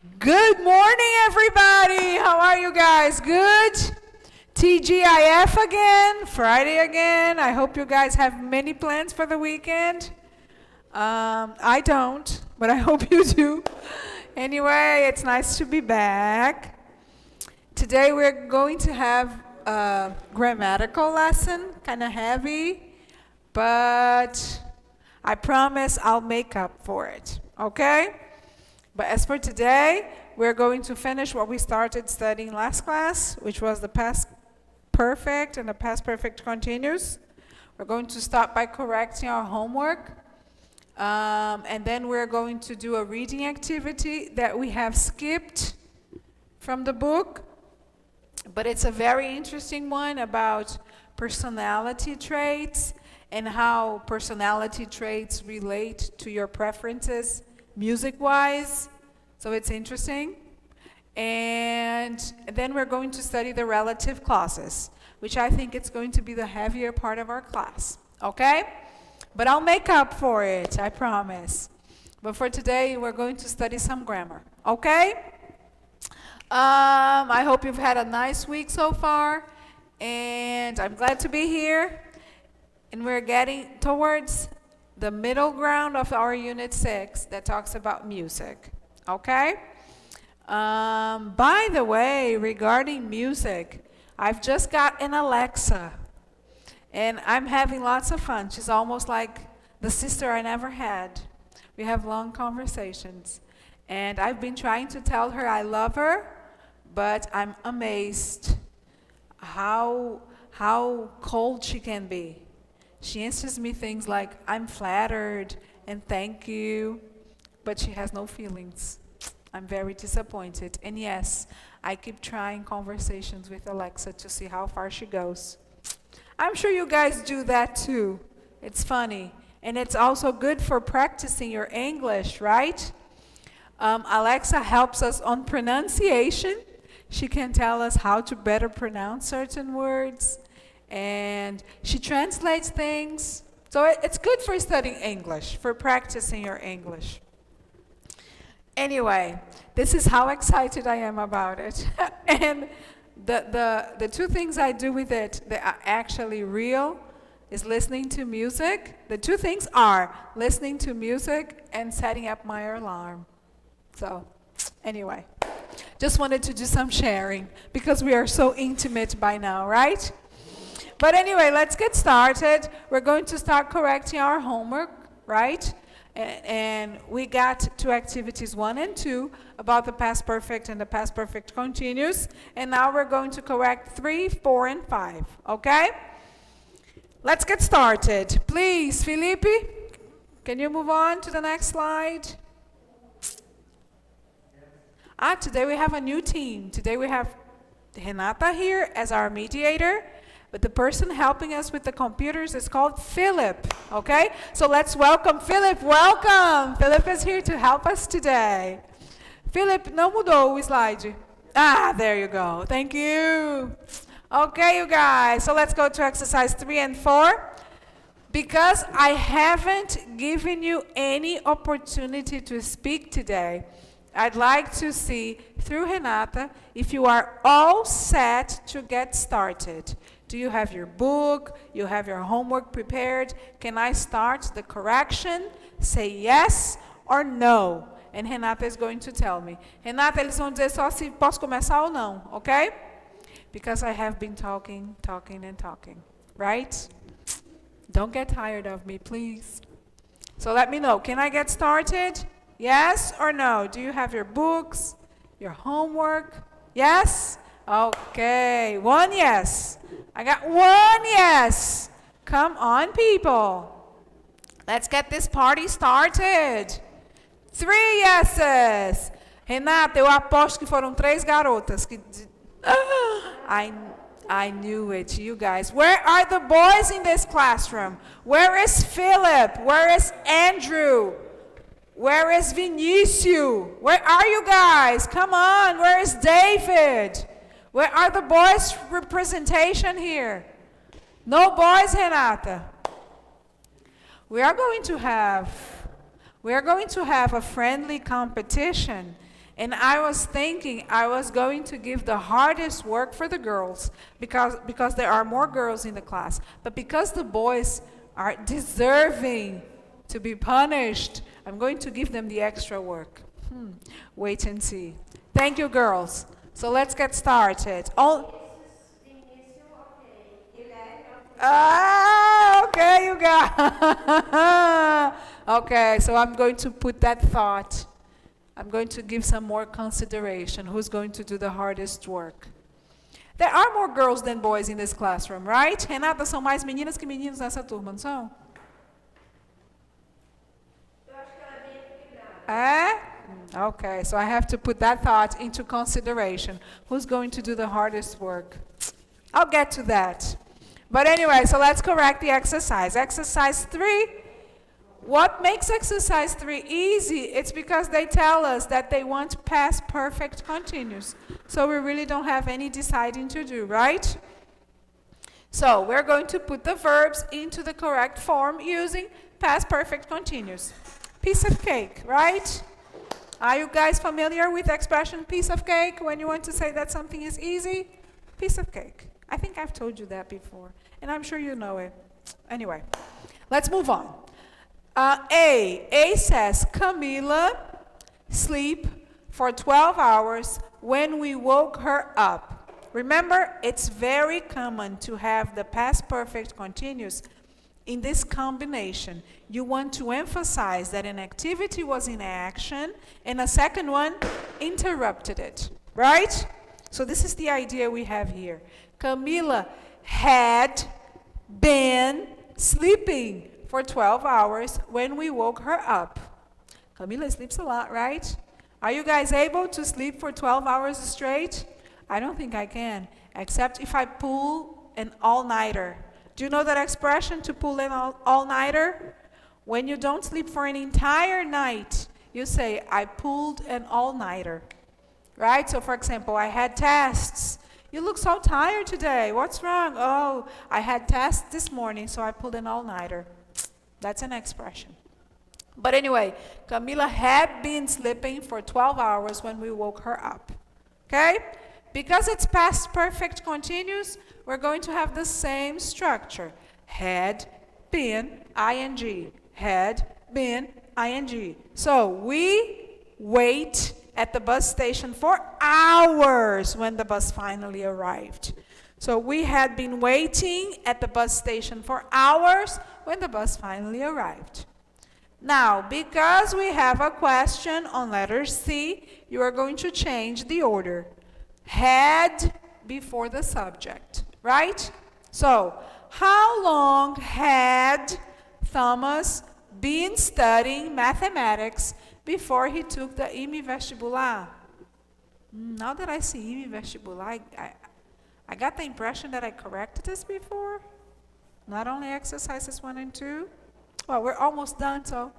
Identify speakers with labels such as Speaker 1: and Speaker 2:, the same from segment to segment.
Speaker 1: Good morning, everybody. How are you guys? Good? TGIF again, Friday again. I hope you guys have many plans for the weekend. I don't, but I hope you do. Anyway, it's nice to be back. Today we're going to have a grammatical lesson, kind of heavy, but I promise I'll make up for it, okay? But as for today, we're going to finish what we started studying last class, which was the past perfect and the past perfect continuous. We're going to start by correcting our homework. And then we're going to do a reading activity that we have skipped from the book. But it's a very interesting one about personality traits and how personality traits relate to your preferences music-wise. So it's interesting. And then we're going to study the relative clauses, which I think it's going to be the heavier part of our class. Okay? But I'll make up for it, I promise. But for today, we're going to study some grammar. Okay? I hope you've had a nice week so far. And I'm glad to be here. And we're getting towards the middle ground of our Unit 6 that talks about music. Okay? By the way, regarding music, I've just got an Alexa. And I'm having lots of fun. She's almost like the sister I never had. We have long conversations. And I've been trying to tell her I love her, but I'm amazed how cold she can be. She answers me things like, I'm flattered and thank you, but she has no feelings. I'm very disappointed. And yes, I keep trying conversations with Alexa to see how far she goes. I'm sure you guys do that too. It's funny. And it's also good for practicing your English, right? Alexa helps us on pronunciation. She can tell us how to better pronounce certain words. And she translates things. So it's good for studying English, for practicing your English. Anyway, this is how excited I am about it. And the two things I do with it that are actually real is listening to music. The two things are listening to music and setting up my alarm. So anyway, just wanted to do some sharing because we are so intimate by now, right? But anyway, let's get started. We're going to start correcting our homework, right? And we got to activities 1 and 2 about the past perfect and the past perfect continuous. And now we're going to correct 3, 4, and 5, okay? Let's get started. Please, Felipe, can you move on to the next slide? Today we have a new team. Today we have Renata here as our mediator. But the person helping us with the computers is called Philip, okay? So let's welcome Philip. Welcome! Philip is here to help us today. Philip, não mudou o slide. There you go. Thank you. Okay, you guys. So let's go to exercise 3 and 4. Because I haven't given you any opportunity to speak today, I'd like to see, through Renata, if you are all set to get started. Do you have your book? You have your homework prepared? Can I start the correction? Say yes or no. And Renata is going to tell me. Renata, eles vão dizer só se posso começar ou não, okay? Because I have been talking, and talking, right? Don't get tired of me, please. So let me know. Can I get started? Yes or no? Do you have your books, your homework? Yes? Okay, 1 yes. I got 1 yes. Come on, people. Let's get this party started. 3 yeses. Renata, eu aposto que foram 3 garotas. I knew it, you guys. Where are the boys in this classroom? Where is Philip? Where is Andrew? Where is Vinicio? Where are you guys? Come on, where is David? Where are the boys' representation here? No boys, Renata. We are going to have a friendly competition, And I was thinking I was going to give the hardest work for the girls because there are more girls in the class. But because the boys are deserving to be punished, I'm going to give them the extra work. Wait and see. Thank you, girls. So let's get started. Okay, you got. Okay, so I'm going to put that thought. I'm going to give some more consideration. Who's going to do the hardest work? There are more girls than boys in this classroom, right? Renata, são mais meninas que meninos nessa turma, não são? Okay, so I have to put that thought into consideration. Who's going to do the hardest work? I'll get to that. But anyway, so let's correct the exercise. Exercise 3. What makes exercise 3 easy? It's because they tell us that they want past perfect continuous. So we really don't have any deciding to do, right? So we're going to put the verbs into the correct form using past perfect continuous. Piece of cake, right? Are you guys familiar with the expression piece of cake when you want to say that something is easy? Piece of cake. I think I've told you that before, and I'm sure you know it. Anyway, let's move on. A says, Camila sleep for 12 hours when we woke her up. Remember, it's very common to have the past perfect continuous in this combination. You want to emphasize that an activity was in action and a second one interrupted it, right? So this is the idea we have here. Camila had been sleeping for 12 hours when we woke her up. Camila sleeps a lot, right? Are you guys able to sleep for 12 hours straight? I don't think I can, except if I pull an all-nighter. Do you know that expression, to pull an all-nighter? When you don't sleep for an entire night, you say, I pulled an all-nighter, right? So for example, I had tests. You look so tired today. What's wrong? Oh, I had tests this morning, so I pulled an all-nighter. That's an expression. But anyway, Camila had been sleeping for 12 hours when we woke her up. Okay? Because it's past perfect continuous, we're going to have the same structure. Had been, ing. Had been, ing. So we wait at the bus station for hours when the bus finally arrived. So we had been waiting at the bus station for hours when the bus finally arrived. Now, because we have a question on letter C, you are going to change the order. Had before the subject, right? So, how long had Thomas been studying mathematics before he took the IME Vestibular? Now that I see IME Vestibular, I got the impression that I corrected this before. Not only exercises 1 and 2. Well, we're almost done, so.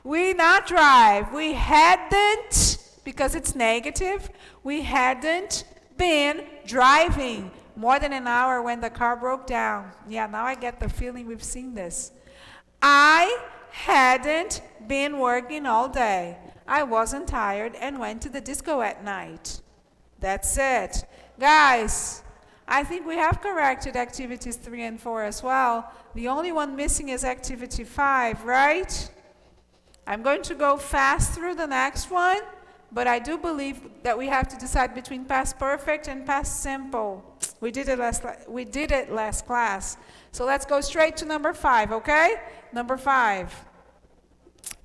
Speaker 1: We not drive. We hadn't, because it's negative, we hadn't been driving more than an hour when the car broke down. Yeah, now I get the feeling we've seen this. I hadn't been working all day. I wasn't tired and went to the disco at night. That's it. Guys, I think we have corrected activities 3 and 4 as well. The only one missing is activity 5, right? I'm going to go fast through the next one, but I do believe that we have to decide between past perfect and past simple. We did it last class. So let's go straight to number 5, okay? Number 5.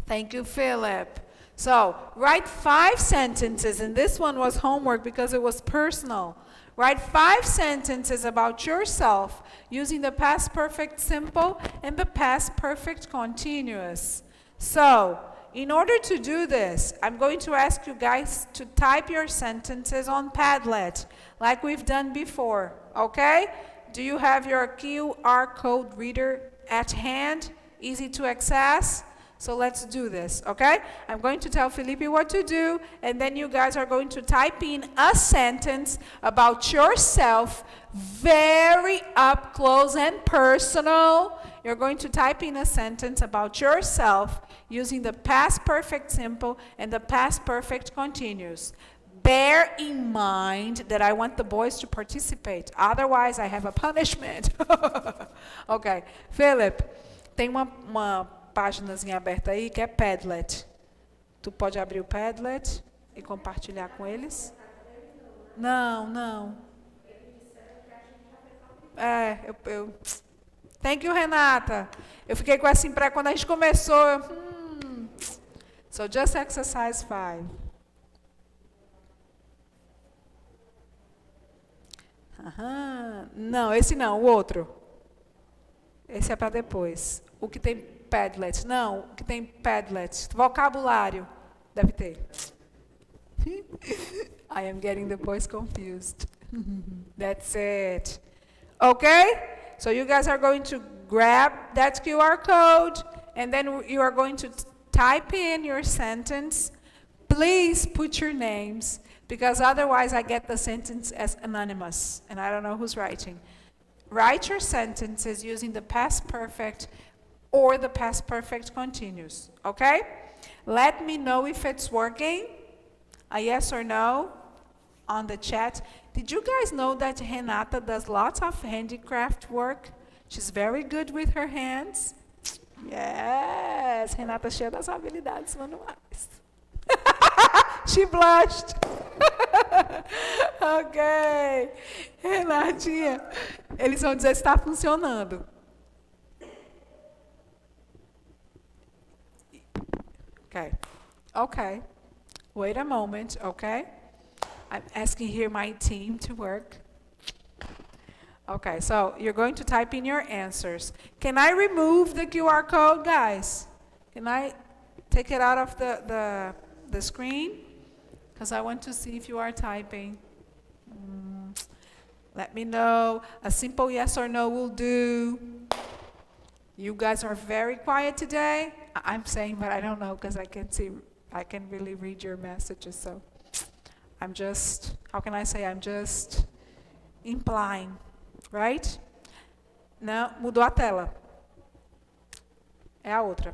Speaker 1: Thank you, Philip. So, write 5 sentences, and this one was homework because it was personal. Write 5 sentences about yourself using the past perfect simple and the past perfect continuous. So, in order to do this, I'm going to ask you guys to type your sentences on Padlet, like we've done before, okay? Do you have your QR code reader at hand, easy to access? So let's do this, okay? I'm going to tell Felipe what to do, and then you guys are going to type in a sentence about yourself, very up close and personal. You're going to type in a sentence about yourself using the past perfect simple and the past perfect continuous. Bear in mind that I want the boys to participate. Otherwise, I have a punishment. Ok. Philip, tem uma páginazinha aberta aí que é Padlet. Tu pode abrir o Padlet e compartilhar com eles? Não. Thank you, Renata. Eu fiquei com essa impressão quando a gente começou. So just exercise 5. Não, esse não, o outro. Esse é para depois. O que tem Padlet. Não, o que tem Padlet. Vocabulário. Deve ter. I am getting the boys confused. That's it. Okay? So you guys are going to grab that QR code and then you are going to type in your sentence. Please put your names, because otherwise I get the sentence as anonymous, and I don't know who's writing. Write your sentences using the past perfect or the past perfect continuous, okay? Let me know if it's working, a yes or no, on the chat. Did you guys know that Renata does lots of handicraft work? She's very good with her hands. Yes, Renata cheia das habilidades manuais. She blushed. Ok. Renatinha, eles vão dizer se está funcionando. Okay. Wait a moment, okay? I'm asking here my team to work. Okay, so you're going to type in your answers. Can I remove the QR code, guys? Can I take it out of the screen? Because I want to see if you are typing. Let me know. A simple yes or no will do. You guys are very quiet today. I'm saying, but I don't know because I can really read your messages. So I'm just, how can I say? I'm just implying, right? Não, mudou a tela. É a outra.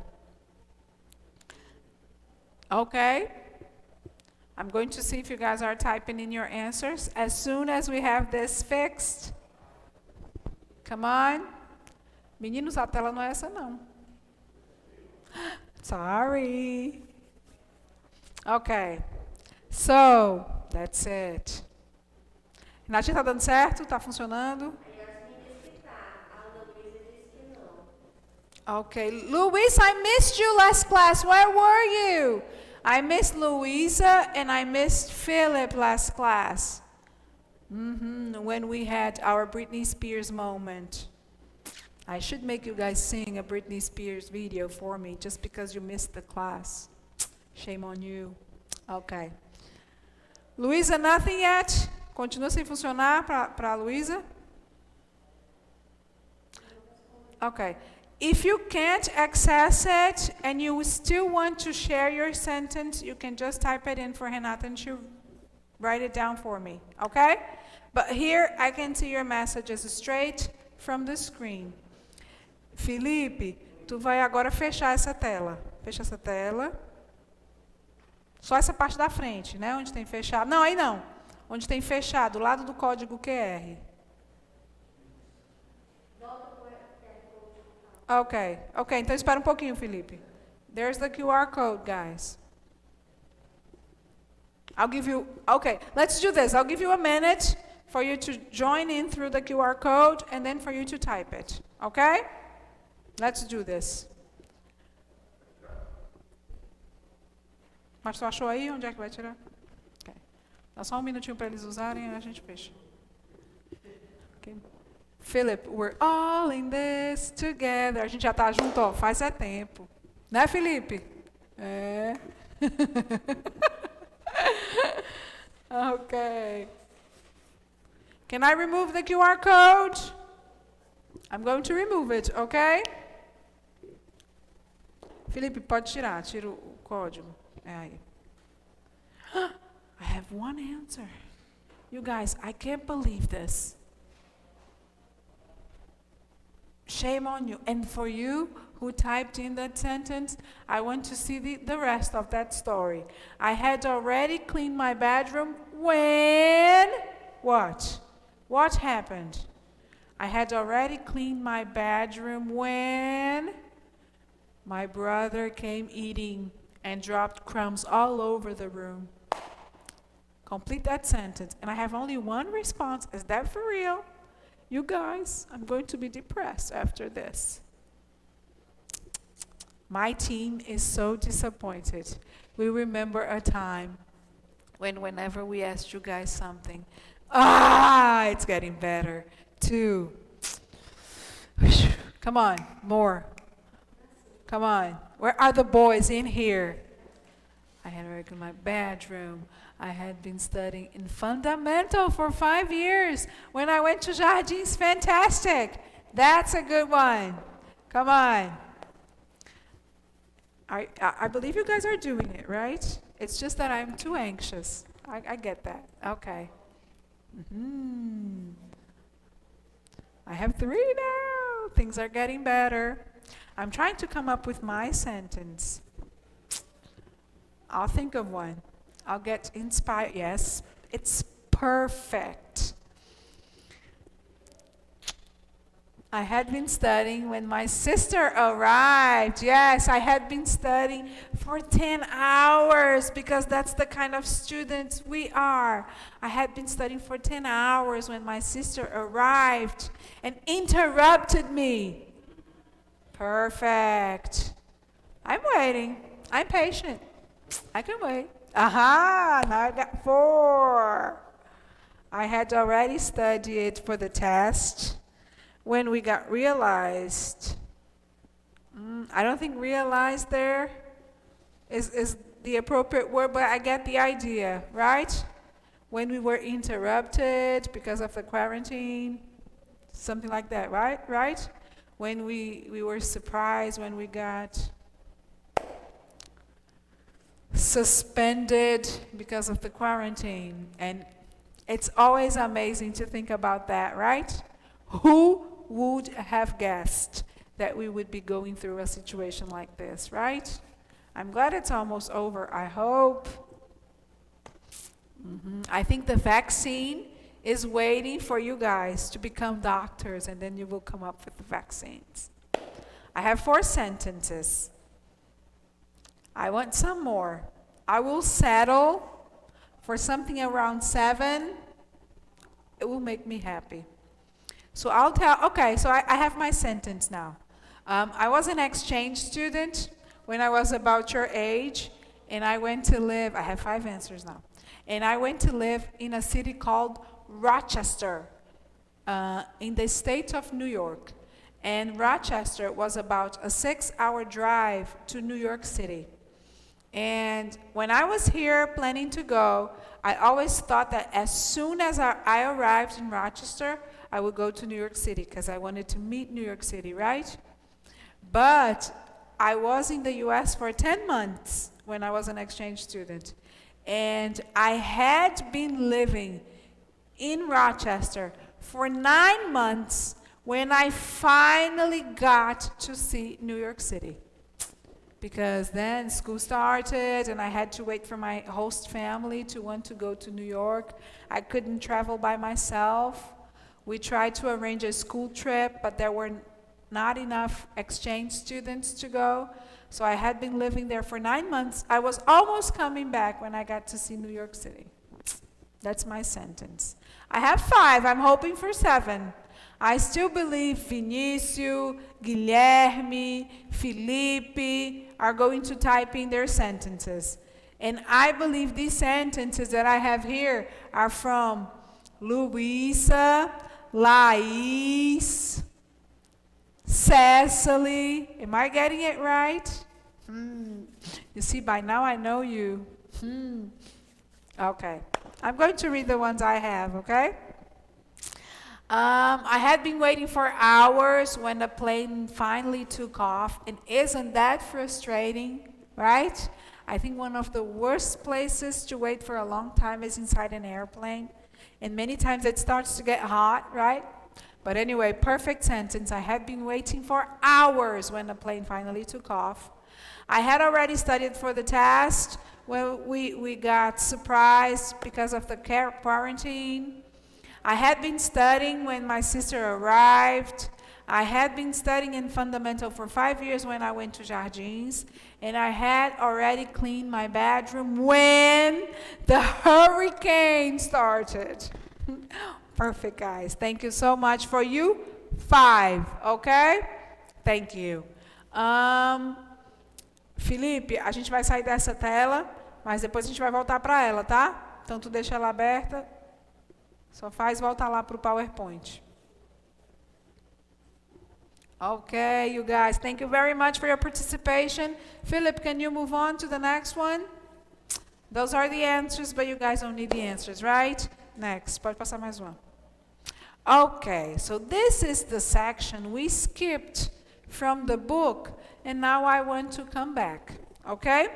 Speaker 1: Okay. I'm going to see if you guys are typing in your answers. As soon as we have this fixed. Come on. Meninos, a tela não é essa, não. Sorry. Okay. So, that's it. Renatinha, tá dando certo? Tá funcionando? Okay. Luis, I missed you last class. Where were you? I missed Luisa and I missed Philip last class. When we had our Britney Spears moment. I should make you guys sing a Britney Spears video for me just because you missed the class. Shame on you. Okay. Luisa, nothing yet? Continua sem funcionar para Luisa? Okay. If you can't access it and you still want to share your sentence, you can just type it in for Renata and she'll write it down for me, okay? But here I can see your messages straight from the screen. Felipe, tu vai agora fechar essa tela. Fecha essa tela. Só essa parte da frente, né? Onde tem fechado. Não, aí não. Onde tem fechado, do lado do código QR. Ok, então espera um pouquinho, Felipe. There's the QR code, guys. I'll give you, okay, let's do this. I'll give you a minute for you to join in through the QR code and then for you to type it, okay? Let's do this. Mas tu achou aí? Onde é que vai tirar? Okay. Dá só um minutinho para eles usarem e a gente fecha. Okay. Philip, we're all in this together. A gente já está junto, ó, faz tempo. Né, Felipe? É. Okay. Can I remove the QR code? I'm going to remove it, okay? Felipe, pode tirar. Tira o código. É aí. I have one answer. You guys, I can't believe this. Shame on you. And for you who typed in that sentence, I want to see the rest of that story. I had already cleaned my bedroom when... What? What happened? I had already cleaned my bedroom when my brother came eating and dropped crumbs all over the room. Complete that sentence. And I have only one response. Is that for real? You guys, I'm going to be depressed after this. My team is so disappointed. We remember a time when whenever we asked you guys something, it's getting better. 2. Come on, more. Come on. Where are the boys in here? I had work in my bedroom. I had been studying in fundamental for 5 years. When I went to Jardins, fantastic. That's a good one. Come on. I believe you guys are doing it, right? It's just that I'm too anxious. I get that. Okay. I have 3 now. Things are getting better. I'm trying to come up with my sentence. I'll think of one. I'll get inspired. Yes, it's perfect. I had been studying when my sister arrived. Yes, I had been studying for 10 hours because that's the kind of students we are. I had been studying for 10 hours when my sister arrived and interrupted me. Perfect. I'm waiting. I'm patient. I can wait. Now I got 4. I had already studied for the test when we got realized. I don't think realized there is the appropriate word, but I get the idea, right? When we were interrupted because of the quarantine, something like that, right? When we were surprised when we got suspended because of the quarantine. And it's always amazing to think about that, right? Who would have guessed that we would be going through a situation like this, right? I'm glad it's almost over, I hope. I think the vaccine is waiting for you guys to become doctors, and then you will come up with the vaccines. I have 4 sentences. I want some more. I will settle for something around 7. It will make me happy. So I'll tell, okay, so I have my sentence now. I was an exchange student when I was about your age, and I went to live, I have 5 answers now, and I went to live in a city called Rochester, in the state of New York. And Rochester was about a 6-hour drive to New York City. And when I was here planning to go, I always thought that as soon as I arrived in Rochester, I would go to New York City because I wanted to meet New York City, right? But I was in the US for 10 months when I was an exchange student. And I had been living in Rochester for 9 months when I finally got to see New York City. Because then school started and I had to wait for my host family to want to go to New York. I couldn't travel by myself. We tried to arrange a school trip, but there were not enough exchange students to go. So I had been living there for 9 months. I was almost coming back when I got to see New York City. That's my sentence. I have 5. I'm hoping for 7. I still believe Vinícius, Guilherme, Felipe are going to type in their sentences. And I believe these sentences that I have here are from Luísa, Laís, Cecily. Am I getting it right? You see, by now I know you. Okay. I'm going to read the ones I have, okay? I had been waiting for hours when the plane finally took off, and isn't that frustrating, right? I think one of the worst places to wait for a long time is inside an airplane, and many times it starts to get hot, right? But anyway, perfect sentence. I had been waiting for hours when the plane finally took off. I had already studied for the test when we got surprised because of the quarantine. I had been studying when my sister arrived. I had been studying in Fundamental for 5 years when I went to Jardins. And I had already cleaned my bedroom when the hurricane started. Perfect, guys. Thank you so much for you. 5, okay? Thank you. Felipe, a gente vai sair dessa tela, mas depois a gente vai voltar para ela, tá? Então tu deixa ela aberta, só faz voltar lá para o PowerPoint. Okay, you guys, thank you very much for your participation. Philip, can you move on to the next one? Those are the answers, but you guys don't need the answers, right? Next, pode passar mais uma. Okay, so this is the section we skipped from the book, and now I want to come back, okay?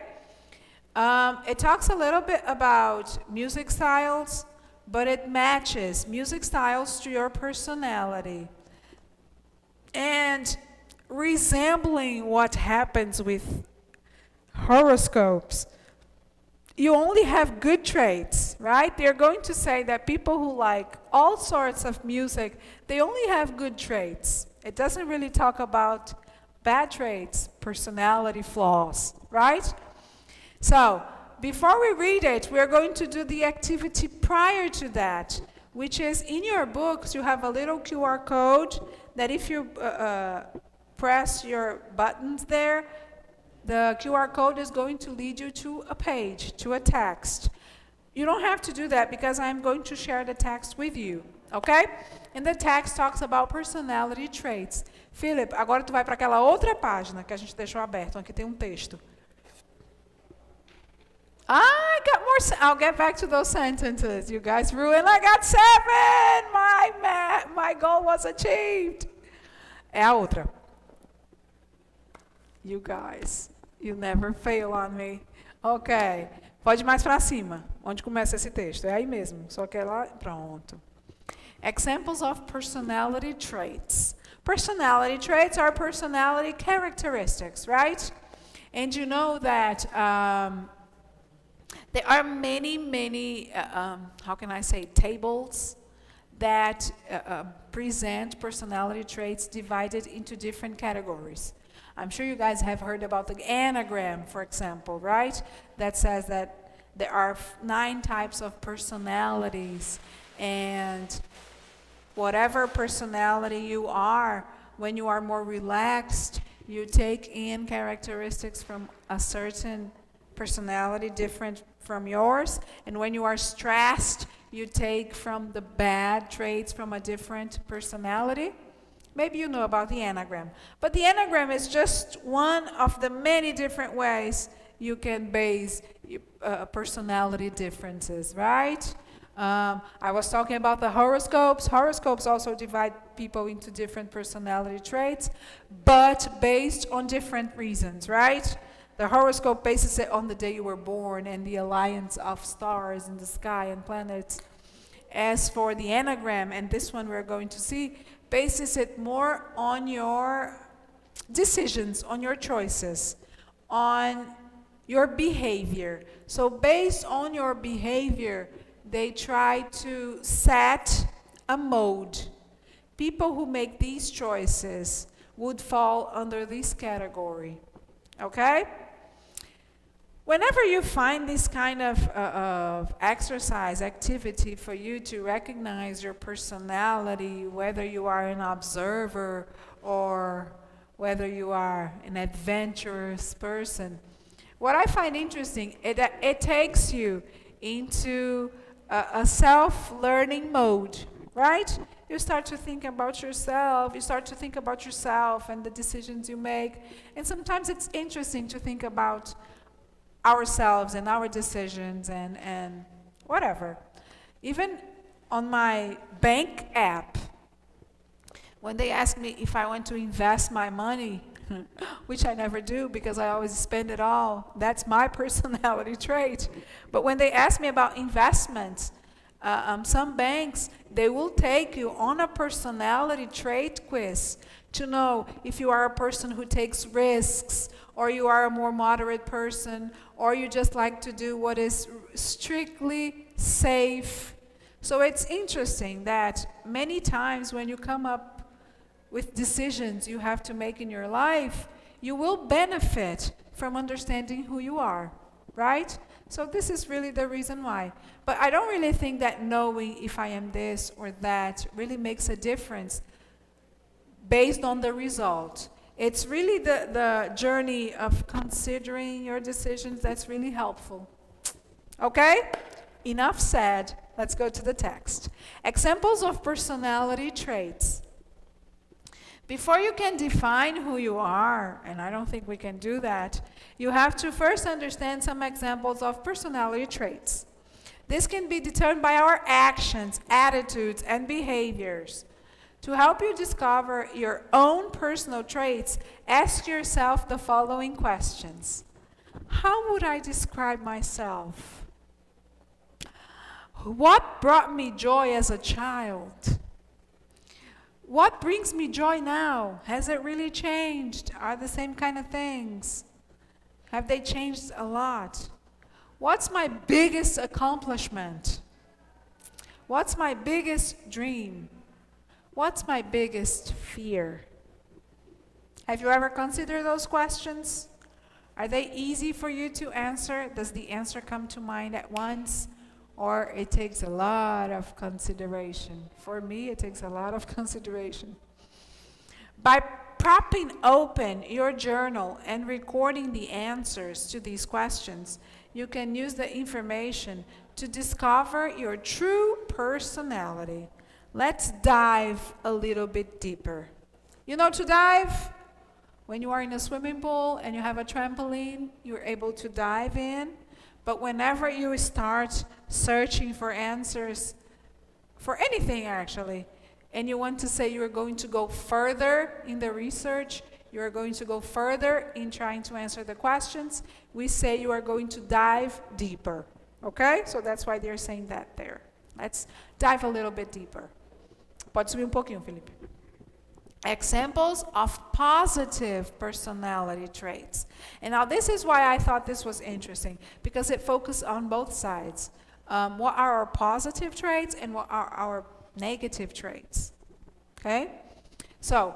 Speaker 1: It talks a little bit about music styles, but it matches music styles to your personality. And resembling what happens with horoscopes, you only have good traits, right? They're going to say that people who like all sorts of music, they only have good traits. It doesn't really talk about bad traits, personality flaws, right? So, before we read it, we're going to do the activity prior to that, which is in your books, you have a little QR code that if you press your buttons there, the QR code is going to lead you to a page, to a text. You don't have to do that because I'm going to share the text with you, okay? And the text talks about personality traits. Philip, agora tu vai para aquela outra página que a gente deixou aberta, aqui tem texto. I got more. I'll get back to those sentences. You guys ruined. I got 7. My goal was achieved. É a outra. You guys, you never fail on me. Ok. Pode ir mais para cima. Onde começa esse texto? É aí mesmo. Só que é lá. Pronto. Examples of personality traits. Personality traits are personality characteristics, right? And you know that there are many, how can I say, tables that present personality traits divided into different categories. I'm sure you guys have heard about the anagram, for example, right? That says that there are 9 types of personalities, and whatever personality you are, when you are more relaxed, you take in characteristics from a certain personality different from yours, and when you are stressed, you take from the bad traits from a different personality. Maybe you know about the anagram, but the anagram is just one of the many different ways you can base personality differences, right? I was talking about the horoscopes. Horoscopes also divide people into different personality traits, but based on different reasons, right? The horoscope bases it on the day you were born and the alliance of stars in the sky and planets. As for the anagram, and this one we're going to see, bases it more on your decisions, on your choices, on your behavior. So based on your behavior, they try to set a mode. People who make these choices would fall under this category, okay? Whenever you find this kind of exercise, activity for you to recognize your personality, whether you are an observer or whether you are an adventurous person, what I find interesting is that it takes you into a self-learning mode, right? You start to think about yourself, and the decisions you make, and sometimes it's interesting to think about ourselves and our decisions and whatever. Even on my bank app, When they ask me if I want to invest my money, which I never do because I always spend it all, that's my personality trait. But when they ask me about investments, some banks, they will take you on a personality trait quiz to know if you are a person who takes risks, or you are a more moderate person, or you just like to do what is strictly safe. So it's interesting that many times when you come up with decisions you have to make in your life, you will benefit from understanding who you are, right? So this is really the reason why. But I don't really think that knowing if I am this or that really makes a difference based on the result. It's really the journey of considering your decisions that's really helpful. Okay? Enough said. Let's go to the text. Examples of personality traits. Before you can define who you are, and I don't think we can do that, you have to first understand some examples of personality traits. This can be determined by our actions, attitudes, and behaviors. To help you discover your own personal traits, ask yourself the following questions. How would I describe myself? What brought me joy as a child? What brings me joy now? Has it really changed? Are the same kind of things? Have they changed a lot? What's my biggest accomplishment? What's my biggest dream? What's my biggest fear? Have you ever considered those questions? Are they easy for you to answer? Does the answer come to mind at once? Or it takes a lot of consideration? For me, it takes a lot of consideration. By propping open your journal and recording the answers to these questions, you can use the information to discover your true personality. Let's dive a little bit deeper. You know, to dive, when you are in a swimming pool and you have a trampoline, you're able to dive in. But whenever you start searching for answers, for anything actually, and you want to say you're going to go further in the research, you're going to go further in trying to answer the questions, we say you are going to dive deeper. Okay? So that's why they're saying that there. Let's dive a little bit deeper. Pode subir pouquinho, Felipe. Examples of positive personality traits. And now this is why I thought this was interesting, because it focused on both sides. What are our positive traits and what are our negative traits? Okay? So,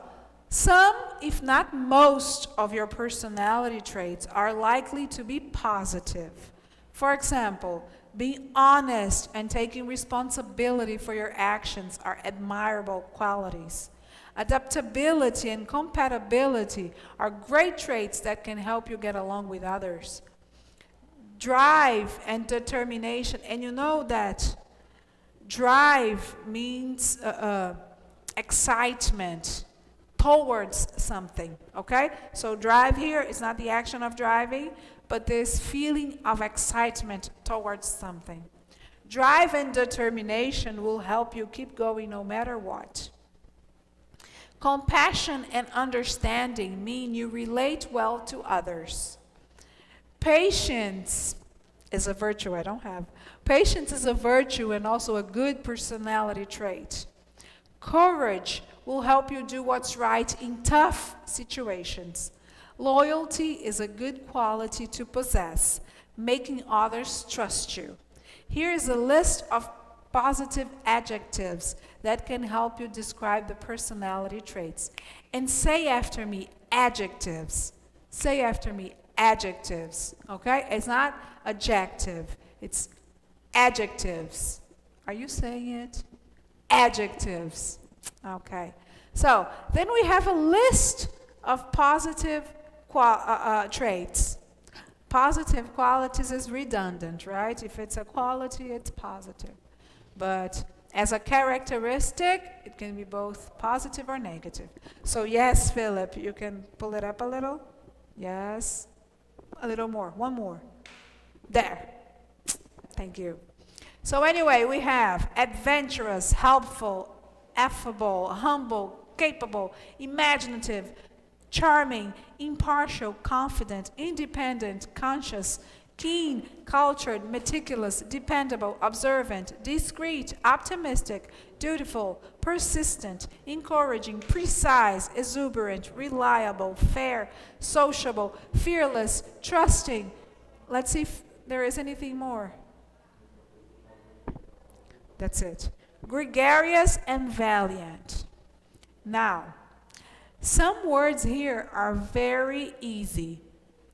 Speaker 1: some, if not most, of your personality traits are likely to be positive. For example, being honest and taking responsibility for your actions are admirable qualities. Adaptability and compatibility are great traits that can help you get along with others. Drive and determination, and you know that drive means excitement towards something, okay? So drive here is not the action of driving, but this feeling of excitement towards something. Drive and determination will help you keep going no matter what. Compassion and understanding mean you relate well to others. Patience is a virtue I don't have. Patience is a virtue and also a good personality trait. Courage will help you do what's right in tough situations. Loyalty is a good quality to possess, making others trust you. Here is a list of positive adjectives that can help you describe the personality traits. And say after me, adjectives. Say after me, adjectives. Okay? It's not adjective. It's adjectives. Are you saying it? Adjectives. Okay. So, then we have a list of positive traits. Positive qualities is redundant, right? If it's a quality, it's positive. But as a characteristic, it can be both positive or negative. So yes, Philip, you can pull it up a little. Yes. A little more. One more. There. Thank you. So anyway, we have adventurous, helpful, affable, humble, capable, imaginative, charming, impartial, confident, independent, conscious, keen, cultured, meticulous, dependable, observant, discreet, optimistic, dutiful, persistent, encouraging, precise, exuberant, reliable, fair, sociable, fearless, trusting. Let's see if there is anything more. That's it. Gregarious and valiant. Now, some words here are very easy,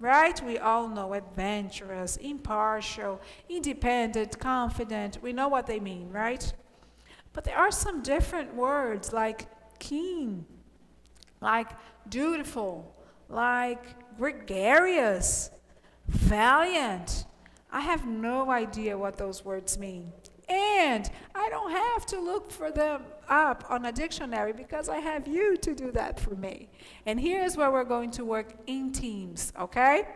Speaker 1: right? We all know adventurous, impartial, independent, confident. We know what they mean, right? But there are some different words like keen, like dutiful, like gregarious, valiant. I have no idea what those words mean. And I don't have to look for them up on a dictionary because I have you to do that for me. And here's where we're going to work in teams, okay?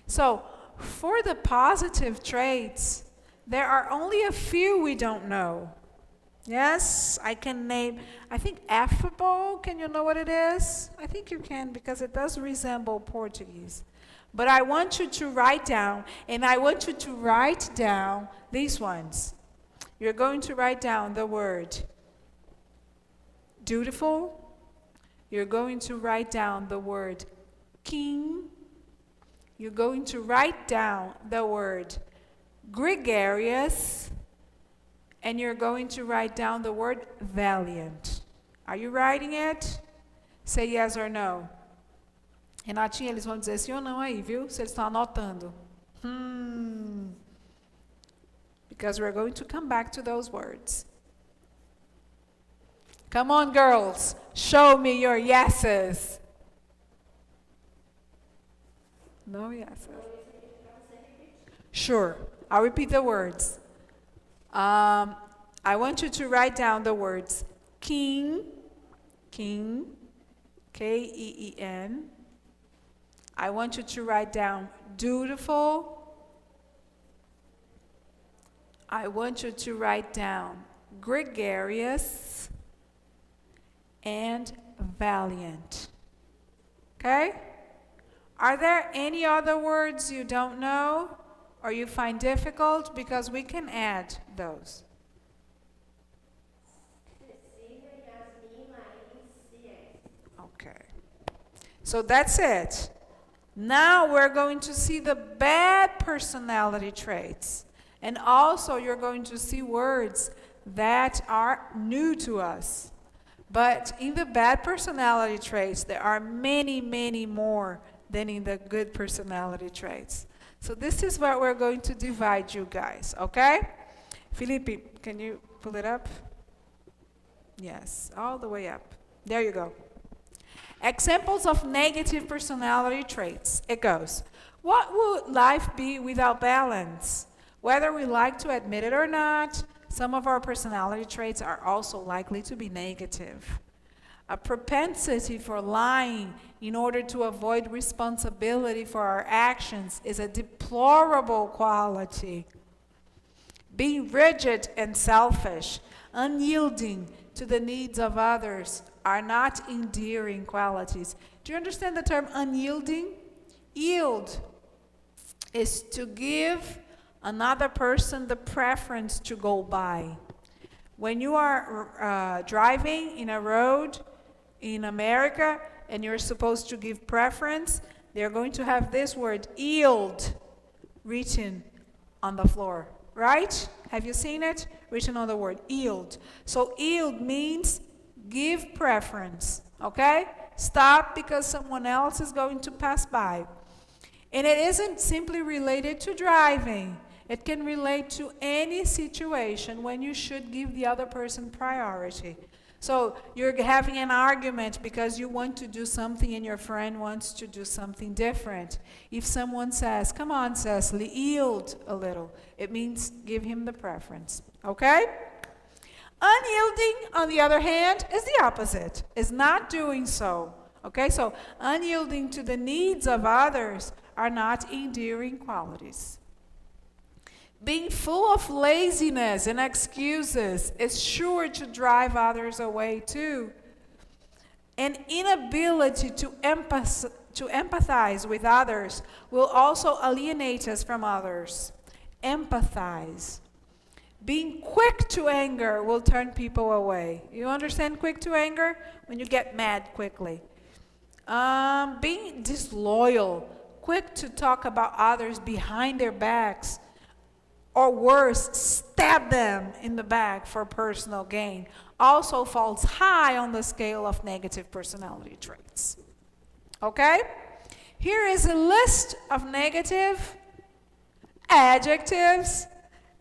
Speaker 1: So for the positive traits, there are only a few we don't know. Yes, I can name, I think affable, can you know what it is? I think you can because it does resemble Portuguese. But I want you to write down, and I want you to write down these ones. You're going to write down the word dutiful. You're going to write down the word keen. You're going to write down the word gregarious. And you're going to write down the word valiant. Are you writing it? Say yes or no. Renatinha, eles vão dizer sim ou não aí, viu? Se eles estão anotando. Because we're going to come back to those words. Come on, girls. Show me your yeses. No yeses. Sure. I'll repeat the words. I want you to write down the words keen, keen, K-E-E-N. I want you to write down dutiful. I want you to write down gregarious and valiant. Okay? Are there any other words you don't know or you find difficult? Because we can add those. Okay. So that's it. Now we're going to see the bad personality traits. And also you're going to see words that are new to us. But in the bad personality traits, there are many, many more than in the good personality traits. So this is what we're going to divide you guys, okay? Felipe, can you pull it up? Yes, all the way up. There you go. Examples of negative personality traits. It goes, what would life be without balance? Whether we like to admit it or not, some of our personality traits are also likely to be negative. A propensity for lying in order to avoid responsibility for our actions is a deplorable quality. Being rigid and selfish, unyielding to the needs of others are not endearing qualities. Do you understand the term unyielding? Yield is to give another person the preference to go by. When you are driving in a road in America and you're supposed to give preference, they're going to have this word, yield, written on the floor, right? Have you seen it? Written on the word, yield. So yield means give preference, okay? Stop because someone else is going to pass by. And it isn't simply related to driving. It can relate to any situation when you should give the other person priority. So you're having an argument because you want to do something and your friend wants to do something different. If someone says, come on, Cecily, yield a little, it means give him the preference, okay? Unyielding, on the other hand, is the opposite, is not doing so, okay? So unyielding to the needs of others are not endearing qualities. Being full of laziness and excuses is sure to drive others away too. An inability to empathize with others will also alienate us from others. Empathize. Being quick to anger will turn people away. You understand quick to anger? When you get mad quickly. Being disloyal, quick to talk about others behind their backs, or worse, stab them in the back for personal gain, also falls high on the scale of negative personality traits. Okay? Here is a list of negative adjectives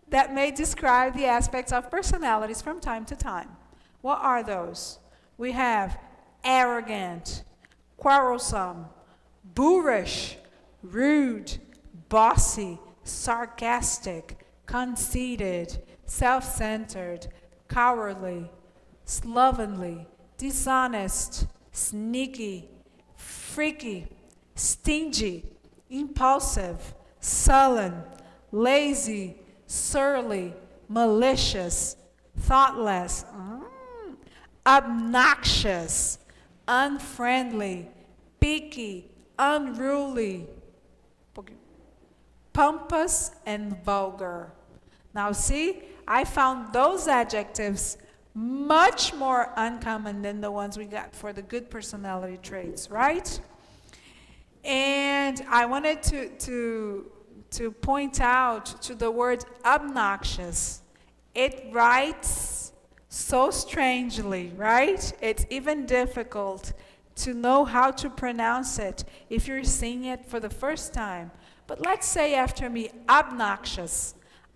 Speaker 1: that may describe the aspects of personalities from time to time. What are those? We have arrogant, quarrelsome, boorish, rude, bossy, sarcastic, conceited, self-centered, cowardly, slovenly, dishonest, sneaky, freaky, stingy, impulsive, sullen, lazy, surly, malicious, thoughtless, obnoxious, unfriendly, picky, unruly, pompous, and vulgar. Now see, I found those adjectives much more uncommon than the ones we got for the good personality traits, right? And I wanted to point out to the word obnoxious. It writes so strangely, right? It's even difficult to know how to pronounce it if you're seeing it for the first time. But let's say after me, obnoxious.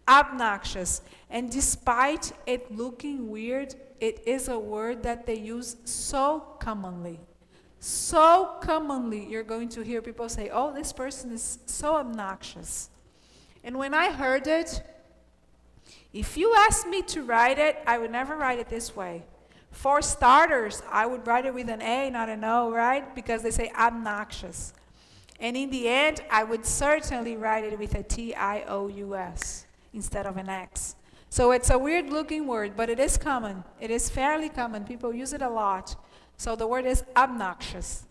Speaker 1: Obnoxious. And despite it looking weird, it is a word that they use so commonly. So commonly, you're going to hear people say, oh, this person is so obnoxious. And when I heard it, if you asked me to write it, I would never write it this way. For starters, I would write it with an A, not an O, right? Because they say obnoxious. And in the end, I would certainly write it with a T-I-O-U-S instead of an X. So it's a weird looking word, but it is common. It is fairly common. People use it a lot. So the word is obnoxious.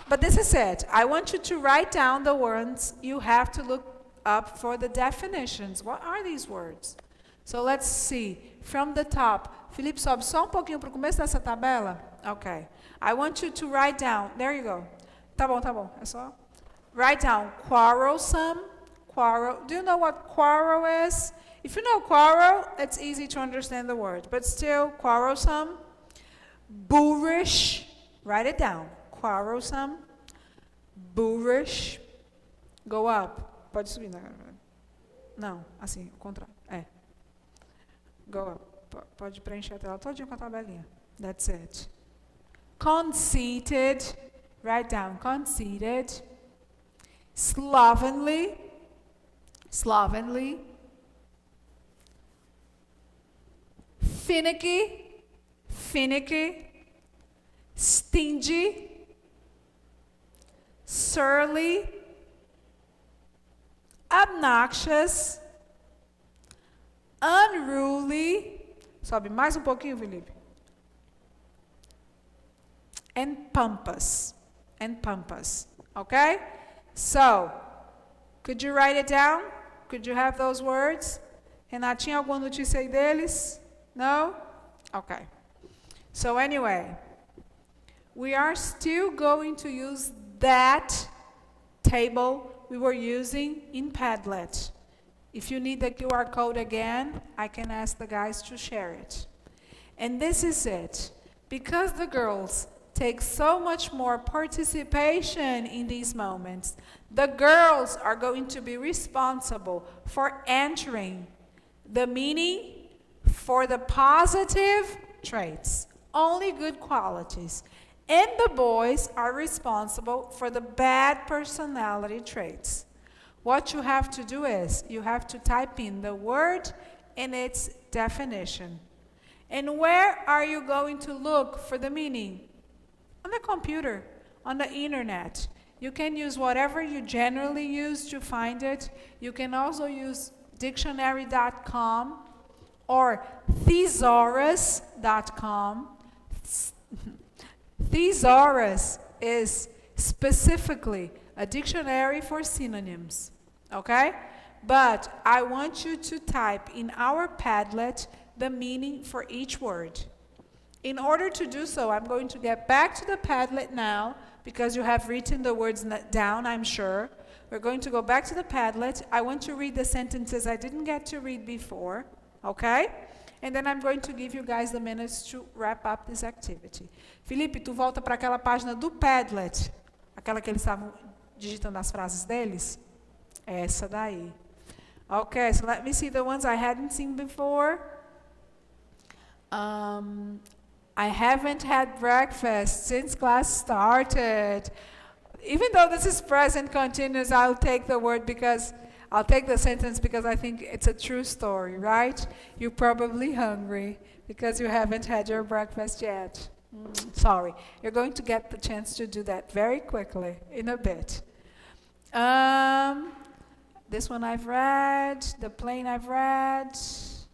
Speaker 1: But this is it. I want you to write down the words. You have to look up for the definitions. What are these words? So let's see. From the top. Felipe, sobe só pouquinho para o começo dessa tabela. Okay. I want you to write down. There you go. Tá bom, tá bom. É só. Write down quarrelsome. Quarrel. Do you know what quarrel is? If you know quarrel, it's easy to understand the word. But still, quarrelsome. Boorish. Write it down. Quarrelsome. Boorish. Go up. Pode subir. Não, assim, o contrário. É. Go up. Pode preencher a tela todinha com a tabelinha. That's it. Conceited. Write down. Conceited. Slovenly. Slovenly. Finicky. Finicky. Stingy. Surly. Obnoxious. Unruly. Sobe mais um pouquinho, Felipe. And pompous. And pompous. Okay? So, could you write it down? Could you have those words? Renatinha, alguma notícia aí deles? No? Okay. So anyway, we are still going to use that table we were using in Padlet. If you need the QR code again, I can ask the guys to share it. And this is it. Because the girls take so much more participation in these moments, the girls are going to be responsible for entering the meaning for the positive traits, only good qualities. And the boys are responsible for the bad personality traits. What you have to do is, you have to type in the word and its definition. And where are you going to look for the meaning? On the computer, on the internet. You can use whatever you generally use to find it. You can also use dictionary.com or thesaurus.com. Thesaurus is specifically a dictionary for synonyms, okay? But I want you to type in our Padlet the meaning for each word. In order to do so, I'm going to get back to the Padlet now, because you have written the words down, I'm sure. We're going to go back to the Padlet. I want to read the sentences I didn't get to read before, okay? And then I'm going to give you guys the minutes to wrap up this activity. Felipe, tu volta para aquela página do Padlet, aquela que eles estavam digitando as frases deles? Essa daí. Okay, so let me see the ones I hadn't seen before. I haven't had breakfast since class started. Even though this is present continuous, I'll take the word because I'll take the sentence because I think it's a true story, right? You're probably hungry because you haven't had your breakfast yet. Sorry. You're going to get the chance to do that very quickly in a bit. This one I've read. The plane I've read.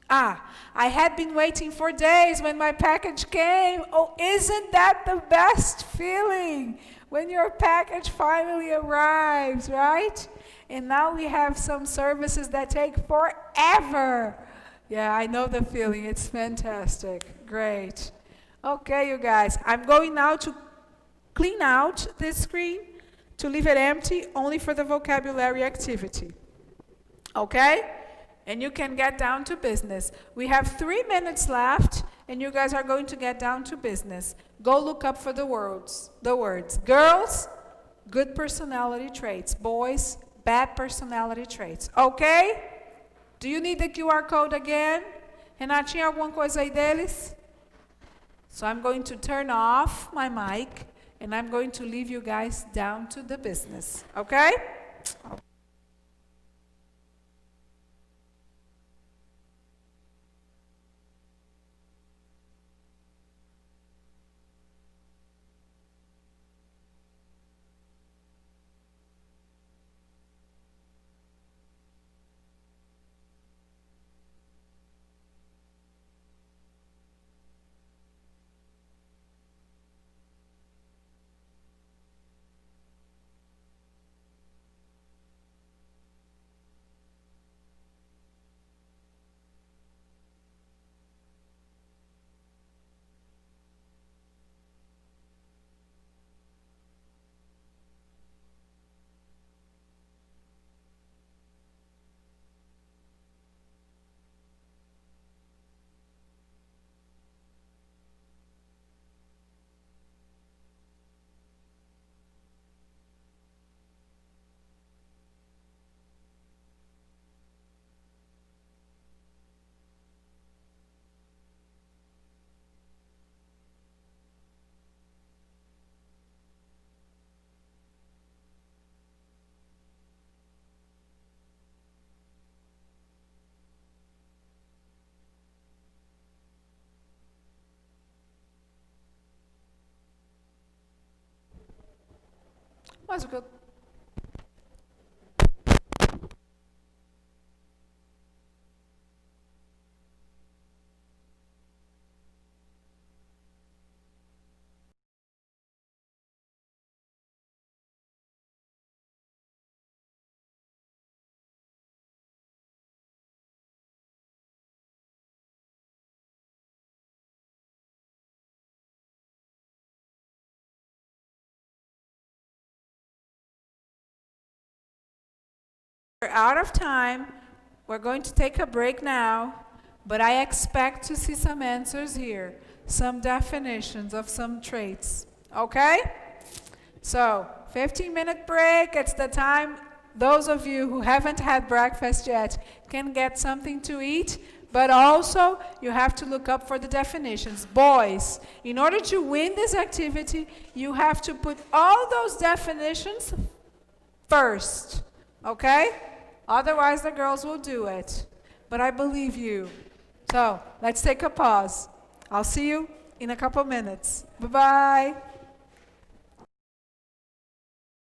Speaker 1: I had been waiting for days when my package came. Oh, isn't that the best feeling? When your package finally arrives, right? And now we have some services that take forever. Yeah, I know the feeling. It's fantastic. Great. Okay, you guys. I'm going now to clean out this screen to leave it empty only for the vocabulary activity. Okay? And you can get down to business. We have 3 minutes left, and you guys are going to get down to business. Go look up for the words. Girls, good personality traits. Boys, bad personality traits. Okay? Do you need the QR code again? Renatinha, alguma coisa aí deles? So I'm going to turn off my mic, and I'm going to leave you guys down to the business. Okay? Mas o que eu... We're out of time. We're going to take a break now, but I expect to see some answers here, some definitions of some traits. Okay? So, 15-minute break. It's the time those of you who haven't had breakfast yet can get something to eat, but also you have to look up for the definitions. Boys, in order to win this activity, you have to put all those definitions first. Okay? Otherwise, the girls will do it. But I believe you. So, let's take a pause. I'll see you in a couple minutes. Bye-bye.